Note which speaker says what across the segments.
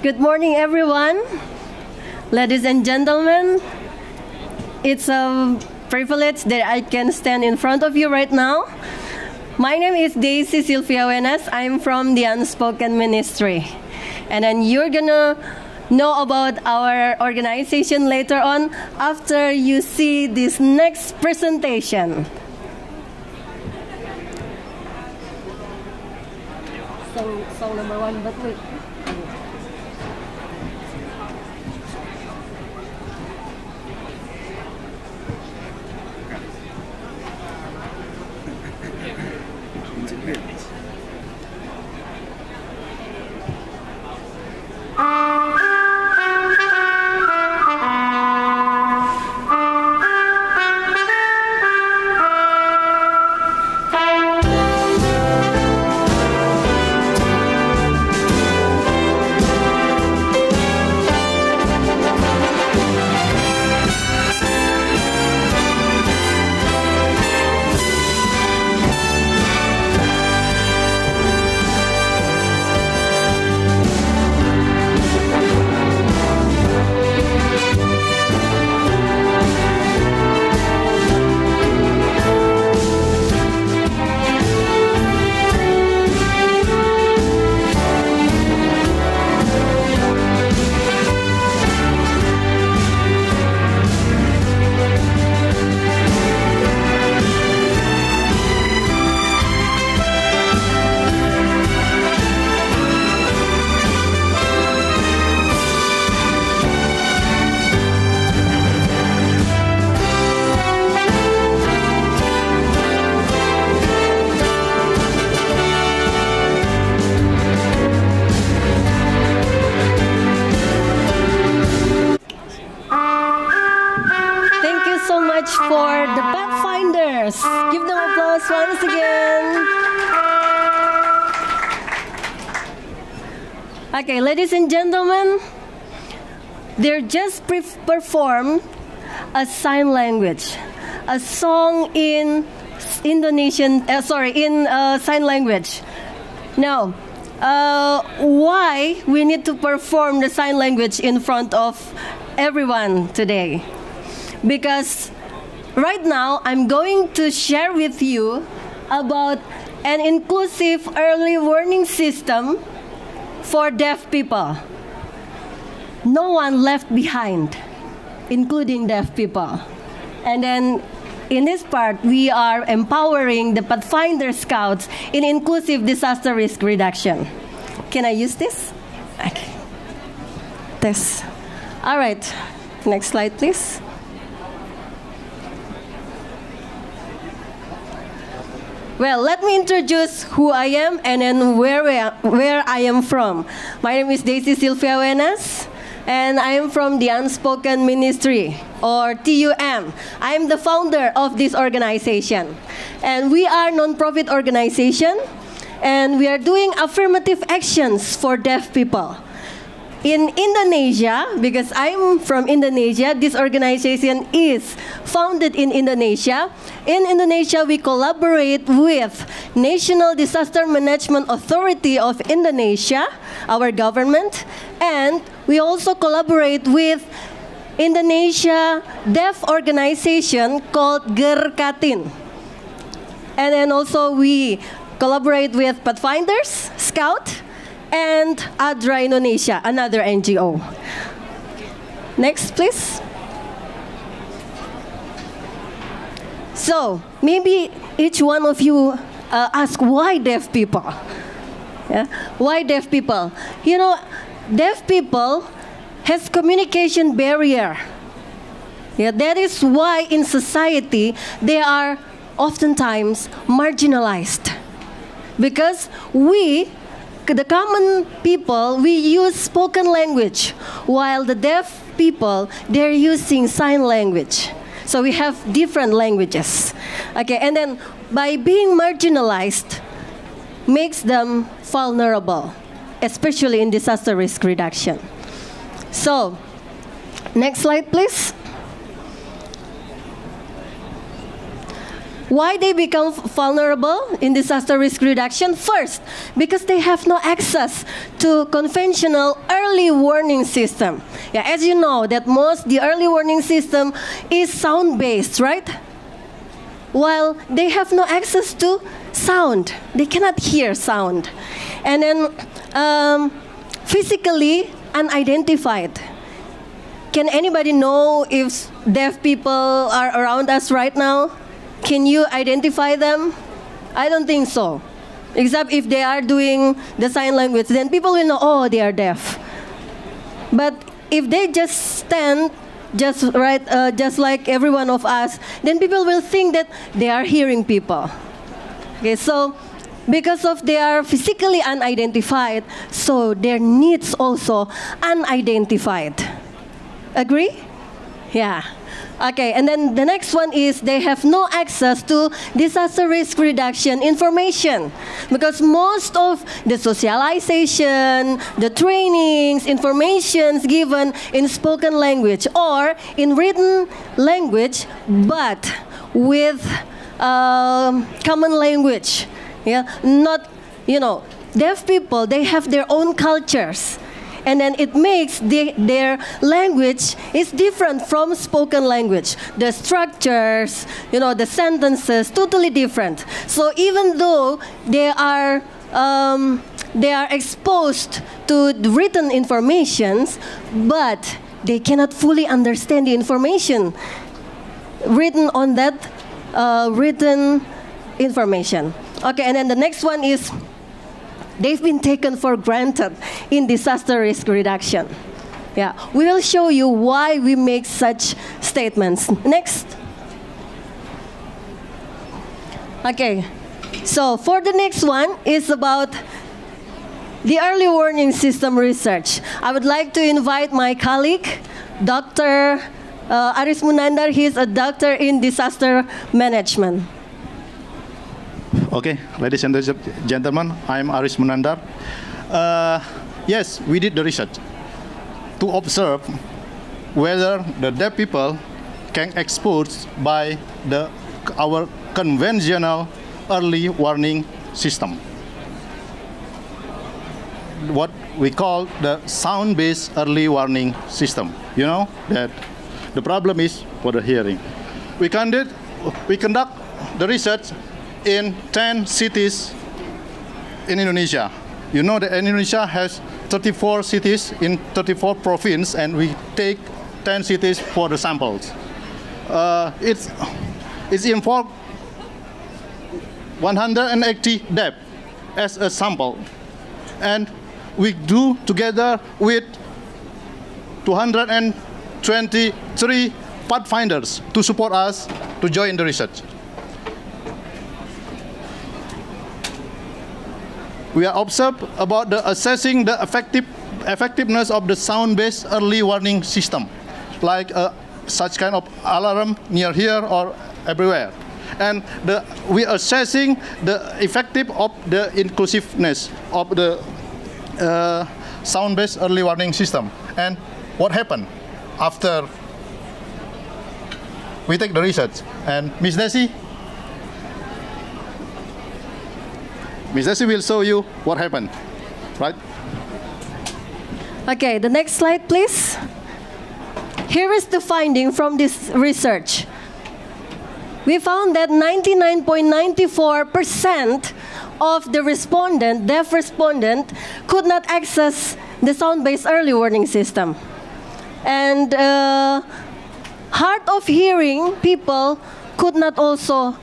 Speaker 1: Good morning, everyone. Ladies and gentlemen, it's a privilege that I can stand in front of you right now. My name is Deicy Silvia Wenas. I'm from the Unspoken Ministry. And then you're gonna know about our organization later on after you see this next presentation. Song number 1, but wait. For the pathfinders. Give them applause once again. Okay, ladies and gentlemen, they just performed a sign language, a song in Indonesian, sign language. Now, why we need to perform the sign language in front of everyone today? Because right now, I'm going to share with you about an inclusive early warning system for deaf people. No one left behind, including deaf people. And then in this part, we are empowering the Pathfinder Scouts in inclusive disaster risk reduction. Can I use this? Okay. This. All right. Next slide, please. Well, let me introduce who I am and then where I am from. My name is Deicy Silvia Wenas, and I am from the Unspoken Ministry, or TUM. I am the founder of this organization. And we are a non-profit organization, and we are doing affirmative actions for deaf people. In Indonesia, because I'm from Indonesia, this organization is founded in Indonesia. In Indonesia, we collaborate with National Disaster Management Authority of Indonesia, our government, and we also collaborate with Indonesia deaf organization called Gerkatin. And then also we collaborate with Pathfinders, Scout, and ADRA Indonesia, another NGO. Next, please. So, maybe each one of you ask, why deaf people? Yeah? Why deaf people? You know, deaf people has communication barrier. Yeah, that is why in society they are oftentimes marginalized. Because we, the common people, we use spoken language, while the deaf people, they're using sign language. So we have different languages. Okay, and then by being marginalized, makes them vulnerable, especially in disaster risk reduction. So, next slide, please. Why they become vulnerable in disaster risk reduction? First, because they have no access to conventional early warning system. Yeah, as you know, that the early warning system is sound-based, right? While they have no access to sound. They cannot hear sound. And then physically unidentified. Can anybody know if deaf people are around us right now? Can you identify them? I don't think so. Except if they are doing the sign language, then people will know, oh, they are deaf. But if they just stand, just like every one of us, then people will think that they are hearing people. Okay, so because of they are physically unidentified, so their needs also unidentified. Agree? Yeah. Okay, and then the next one is they have no access to disaster risk reduction information because most of the socialization, the trainings, informations given in spoken language or in written language, but with common language. Yeah, not, deaf people, they have their own cultures. And then it makes their language is different from spoken language. The structures, the sentences, totally different. So even though they are exposed to the written informations, but they cannot fully understand the information written on that written information. Okay, and then the next one is they've been taken for granted in disaster risk reduction. Yeah, we will show you why we make such statements. Next. Okay, so for the next one is about the early warning system research. I would like to invite my colleague, Dr. Aris Munandar. He is a doctor in disaster management.
Speaker 2: Okay, ladies and gentlemen, I'm Aris Munandar. Yes, we did the research to observe whether the deaf people can exposed by our conventional early warning system, what we call the sound-based early warning system. You know that the problem is for the hearing. We conduct the research in 10 cities in Indonesia. You know that Indonesia has 34 cities in 34 provinces, and we take 10 cities for the samples. It's involved 180 deaf as a sample, and we do together with 223 pathfinders to support us to join the research. We are observed about assessing the effectiveness of the sound-based early warning system, like such kind of alarm near here or everywhere. And we are assessing the effective of the inclusiveness of the sound-based early warning system. And what happened after we take the research? And Ms. Deicy? Ms. Deicy will show you what happened, right?
Speaker 1: Okay, the next slide, please. Here is the finding from this research. We found that 99.94% of the deaf respondent, could not access the sound-based early warning system. And hard of hearing people could not also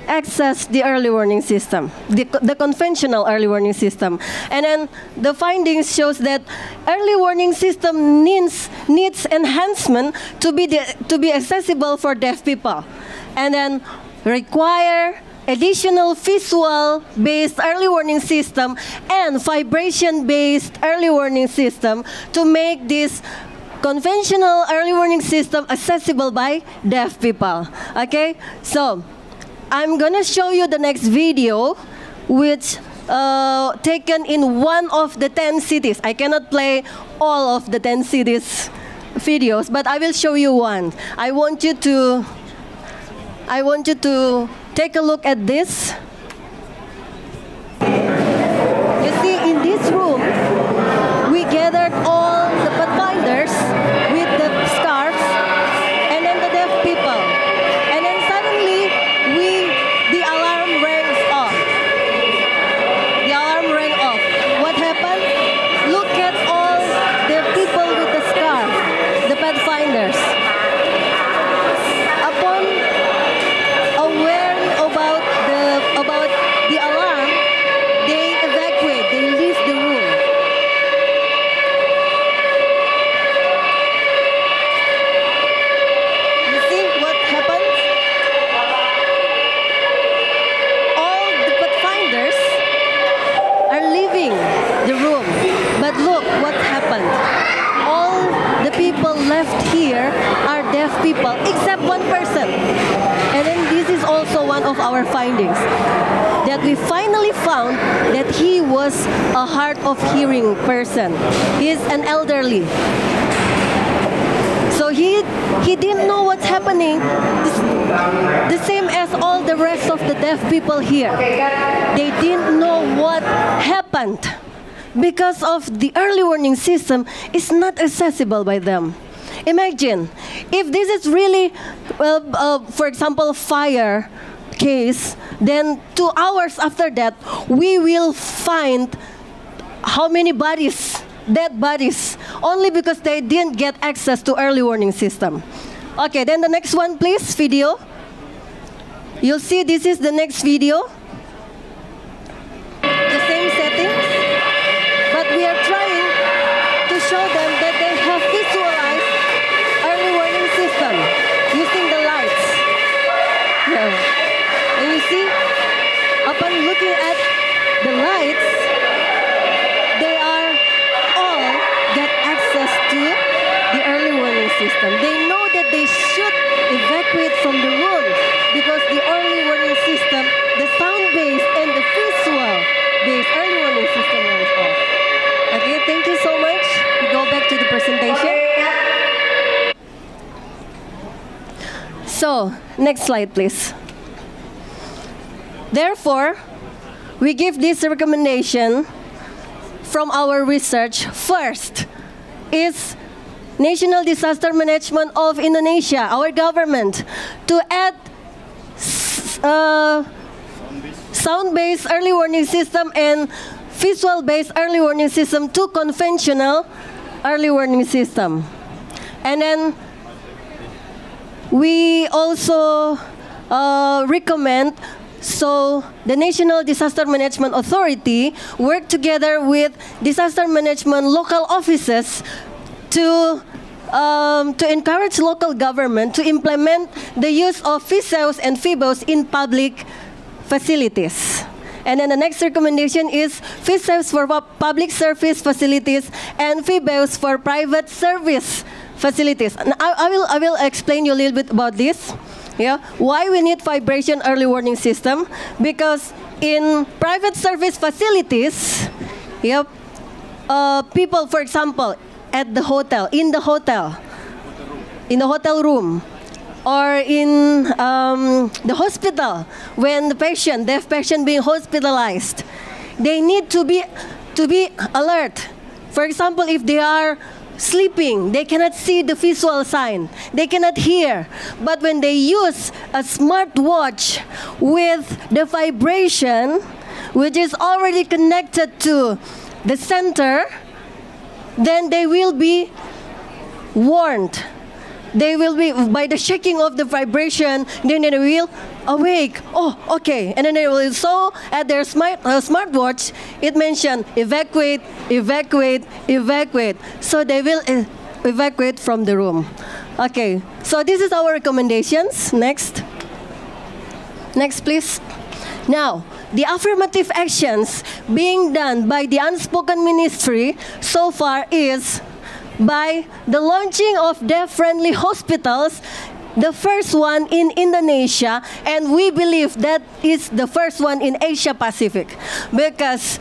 Speaker 1: access the early warning system, the conventional early warning system. And then the findings shows that early warning system needs enhancement to be accessible for deaf people, and then require additional visual-based early warning system and vibration-based early warning system to make this conventional early warning system accessible by deaf people. Okay, so I'm gonna show you the next video, which taken in one of the 10 cities. I cannot play all of the 10 cities videos, but I will show you one. I want you to take a look at this. You see, in this room, we gathered all the pathfinders with the scarves, and then the deaf people. And then suddenly, the alarm rang off. The alarm rang off. What happened? Look at all the people with the scarf, the pathfinders. Upon aware about the alarm, they evacuate, they leave the room. You see what happened? All the pathfinders are leaving the room. But look what happened. All the people left here are deaf people, except one person. And then this is also one of our findings, that we finally found that he was a hard of hearing person. He's an elderly. So he didn't know what's happening, the same as all the rest of the deaf people here. They didn't know what happened because of the early warning system is not accessible by them. Imagine, if this is really, for example, fire case, then 2 hours after that, we will find how many bodies, dead bodies, only because they didn't get access to early warning system. Okay, then the next one, please, video. You'll see this is the next video. The same settings, but we are trying to show them that they have visualized early warning system using the lights. Yeah. And you see, upon looking at the lights, they are all get access to the early warning system. They know that they should evacuate from the room because the early warning system, the sound-based and the visual-based early warning system was off. Okay, thank you so much. We go back to the presentation. So, next slide, please. Therefore, we give this recommendation from our research. First is National Disaster Management of Indonesia, our government, to add sound-based early warning system and visual-based early warning system to conventional early warning system. And then we also recommend so the National Disaster Management Authority work together with disaster management local offices to encourage local government to implement the use of VisEWS and VibEWS in public facilities. And then the next recommendation is VisEWS for public service facilities and VibEWS for private service facilities. And I will explain you a little bit about this. Yeah, why we need vibration early warning system? Because in private service facilities, yep, people, for example, at the hotel, in the hotel room, or in the hospital, when the patient, deaf patient being hospitalized, they need to be alert. For example, if they are sleeping, they cannot see the visual sign, they cannot hear. But when they use a smartwatch with the vibration, which is already connected to the center, then they will be warned. They will be, by the shaking of the vibration, then they will awake. Oh, okay. And then they will, so at their smartwatch, it mentioned evacuate, evacuate, evacuate. So they will evacuate from the room. Okay, so this is our recommendations. Next. Next, please. Now, the affirmative actions being done by the Unspoken Ministry so far is by the launching of deaf-friendly hospitals, the first one in Indonesia, and we believe that is the first one in Asia Pacific. Because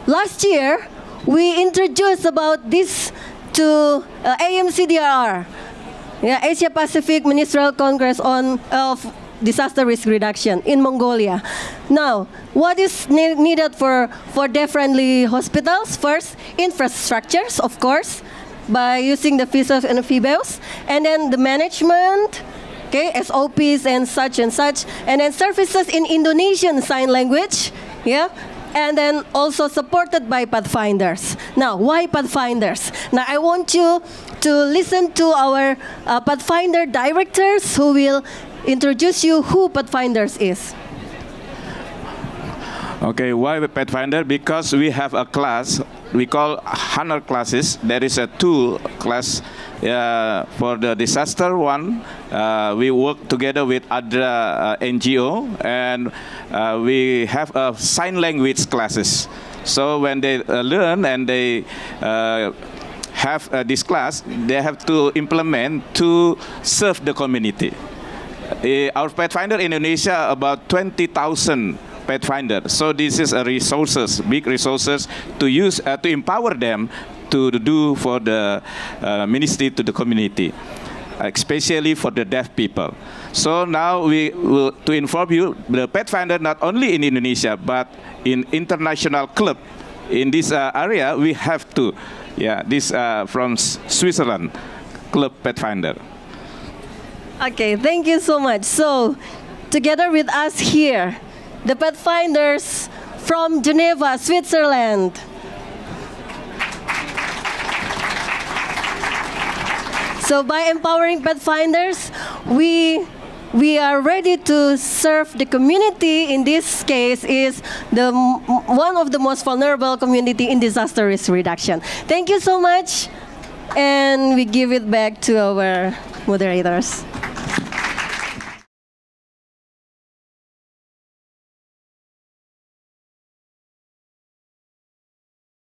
Speaker 1: last year, we introduced about this to AMC DRR, yeah, Asia Pacific Ministerial Congress on disaster risk reduction in Mongolia. Now, what is needed for deaf-friendly hospitals? First, infrastructures, of course, by using the VisEWS and VibEWS, and then the management, okay, SOPs and such, and then services in Indonesian Sign Language, yeah, and then also supported by pathfinders. Now, why pathfinders? Now, I want you to listen to our pathfinder directors who will introduce you who pathfinders is.
Speaker 3: Okay, why pathfinder? Because we have a class we call HANER classes. There is a two class for the disaster one. We work together with other NGO, and we have a sign language classes. So when they learn and they have this class, they have to implement to serve the community. Our pathfinder in Indonesia about 20,000 pathfinder. So this is a resources, big resources to use to empower them to do for the ministry to the community, especially for the deaf people. So now we will to inform you the pathfinder not only in Indonesia but in international club in this area we have to, this from Switzerland club pathfinder.
Speaker 1: Okay, thank you so much. So together with us here, the pathfinders from Geneva, Switzerland. So by empowering pathfinders, we are ready to serve the community. In this case, is one of the most vulnerable community in disaster risk reduction. Thank you so much, and we give it back to our moderators.